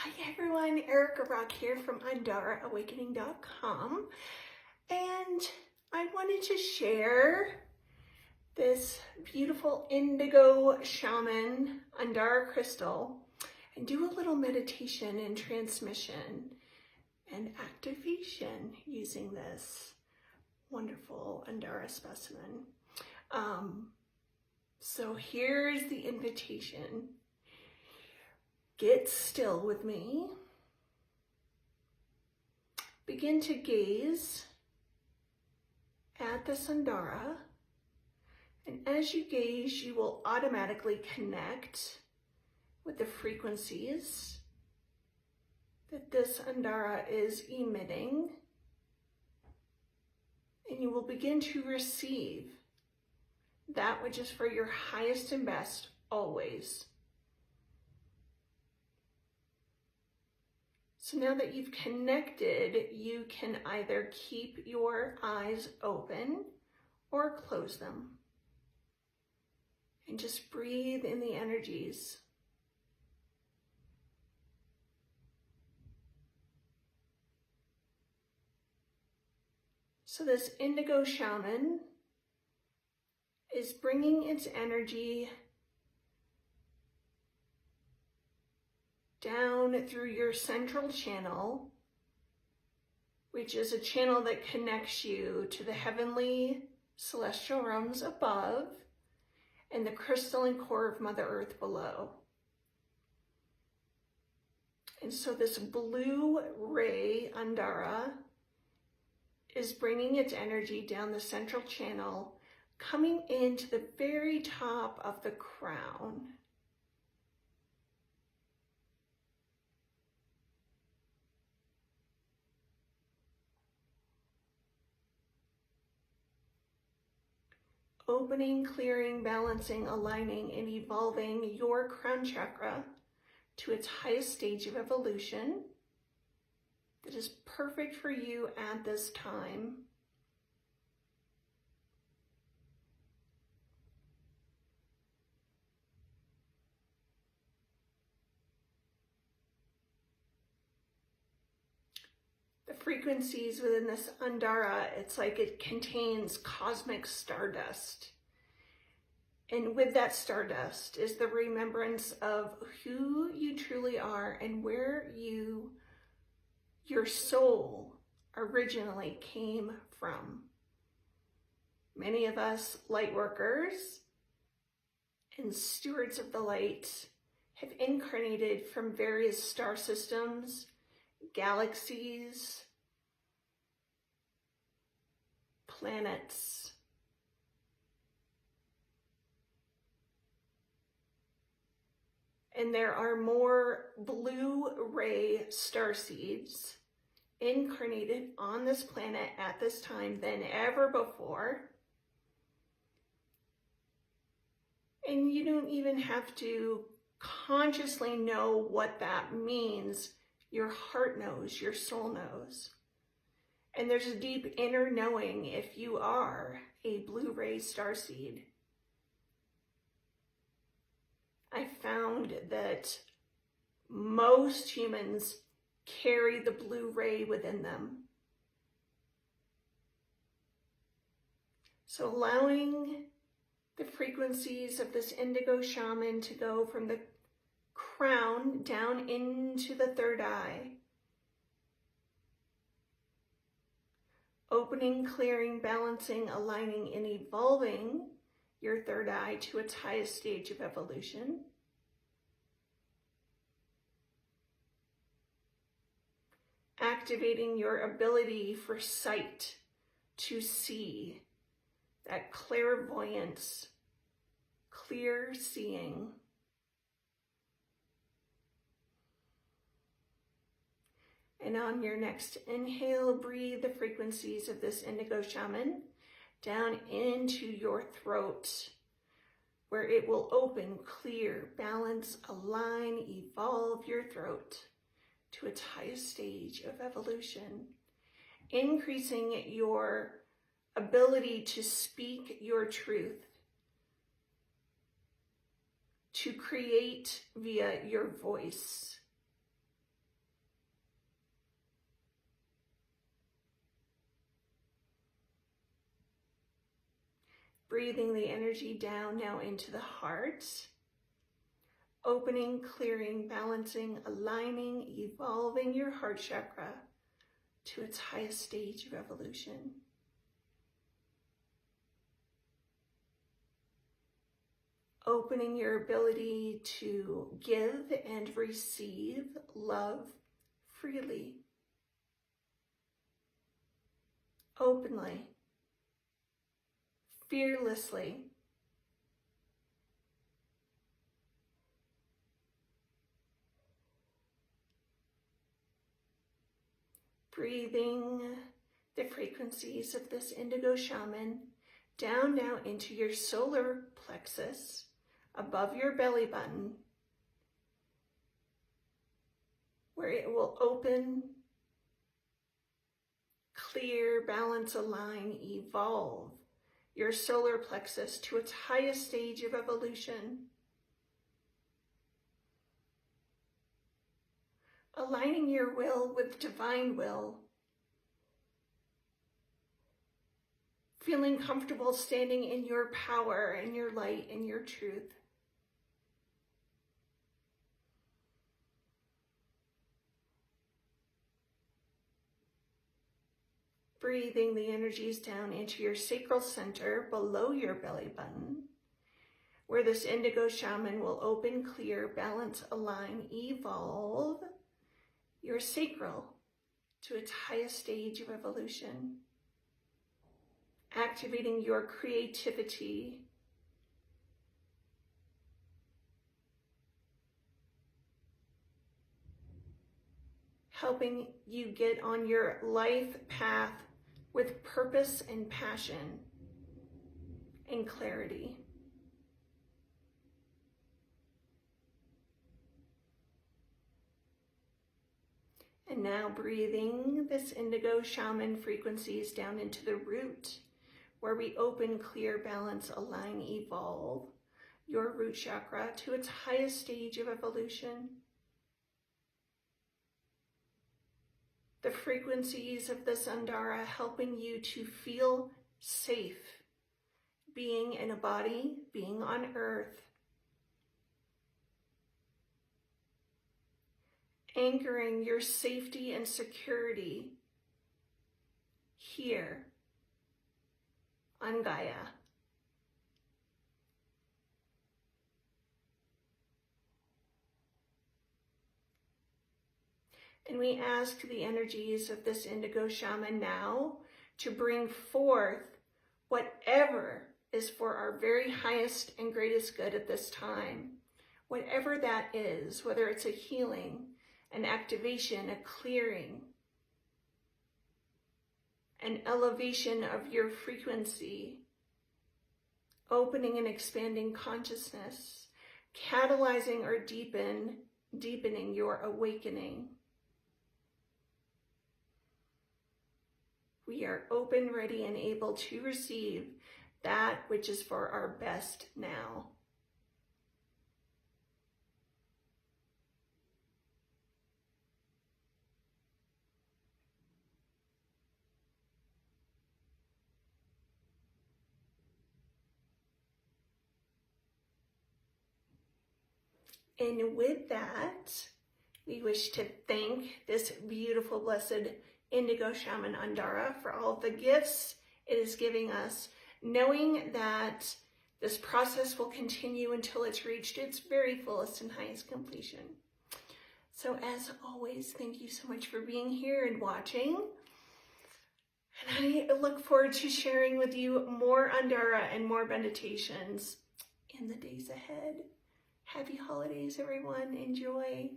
Hi everyone, Erica Rock here from AndaraAwakening.com, and I wanted to share this beautiful Indigo Shaman Andara crystal and do a little meditation and transmission and activation using this wonderful Andara specimen. So here's the invitation. Get still with me. Begin to gaze at this Andara, and as you gaze, you will automatically connect with the frequencies that this Andara is emitting, and you will begin to receive that which is for your highest and best always. So now that you've connected, you can either keep your eyes open or close them. And just breathe in the energies. So this Indigo Shaman is bringing its energy down through your central channel, which is a channel that connects you to the heavenly celestial realms above and the crystalline core of Mother Earth below. And so this blue ray Andara is bringing its energy down the central channel, coming into the very top of the crown. Opening, clearing, balancing, aligning, and evolving your crown chakra to its highest stage of evolution that is perfect for you at this time. Frequencies within this Andara, it's like it contains cosmic stardust. And with that stardust is the remembrance of who you truly are and where your soul originally came from. Many of us light workers and stewards of the light have incarnated from various star systems, galaxies, planets, and there are more blue ray starseeds incarnated on this planet at this time than ever before. And you don't even have to consciously know what that means. Your heart knows, your soul knows. And there's a deep inner knowing if you are a blue ray starseed. I found that most humans carry the blue ray within them. So allowing the frequencies of this Indigo Shaman to go from the crown down into the third eye. Opening, clearing, balancing, aligning, and evolving your third eye to its highest stage of evolution. Activating your ability for sight to see, that clairvoyance, clear seeing. And on your next inhale, breathe the frequencies of this Indigo Shaman down into your throat, where it will open, clear, balance, align, evolve your throat to its highest stage of evolution, increasing your ability to speak your truth, to create via your voice, Breathing the energy down now into the heart. Opening, clearing, balancing, aligning, evolving your heart chakra to its highest stage of evolution. Opening your ability to give and receive love freely, openly, fearlessly. Breathing the frequencies of this Indigo Shaman down now into your solar plexus, above your belly button, where it will open, clear, balance, align, evolve your solar plexus to its highest stage of evolution. Aligning your will with divine will. Feeling comfortable standing in your power and your light and your truth. Breathing the energies down into your sacral center below your belly button, where this Indigo Shaman will open, clear, balance, align, evolve your sacral to its highest stage of evolution. Activating your creativity, helping you get on your life path with purpose and passion and clarity. And now breathing this Indigo Shaman frequencies down into the root, where we open, clear, balance, align, evolve your root chakra to its highest stage of evolution. The frequencies of this Andara helping you to feel safe, being in a body, being on earth, anchoring your safety and security here on Gaia. And we ask the energies of this Indigo Shaman now to bring forth whatever is for our very highest and greatest good at this time. Whatever that is, whether it's a healing, an activation, a clearing, an elevation of your frequency, opening and expanding consciousness, catalyzing or deepening your awakening. We are open, ready, and able to receive that which is for our best now. And with that, we wish to thank this beautiful, blessed Indigo Shaman Andara for all of the gifts it is giving us, knowing that this process will continue until it's reached its very fullest and highest completion. So as always, thank you so much for being here and watching. And I look forward to sharing with you more Andara and more meditations in the days ahead. Happy holidays, everyone. Enjoy.